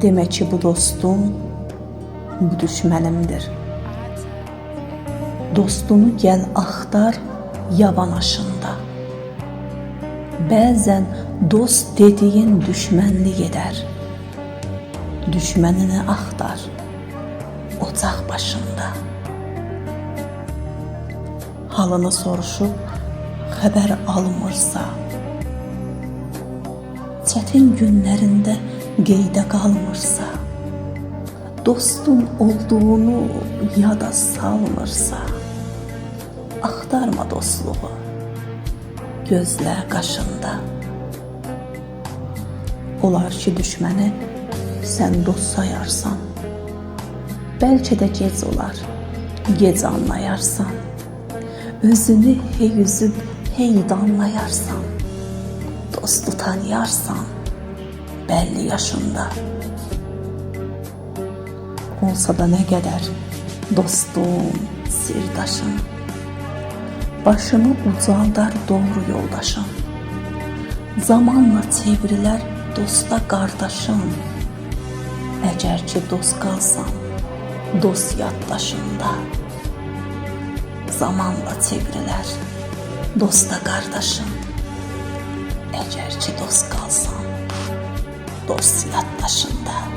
Demək ki, bu dostum, bu düşmənimdir. Dostunu gəl axtar yavan aşında. Bəzən dost dediyin düşmənlik edər. Düşmənini axtar ocaq başında. Halını soruşub xəbər almırsa, çətin günlərində qeydə qalmırsa, dostun olduğunu yada salmırsa, axtarma dostluğu, gözlə qaşında. Olar ki, düşməni sən dost sayarsan, bəlkə də gec olar, gec anlayarsan, özünü hey üzüb hey danlayarsan, dostu tanıyarsan, bəlli yaşında. Olsa da nə qədər dostum, sirdaşım, başımı ucaldar doğru yoldaşım. Zamanla çevrilər dosta qardaşım. Əgər ki dost qalsan, dost yaddaşında. Zamanla çevrilər dosta qardaşım. Əgər ki dost qalsan, dost yaddaşında.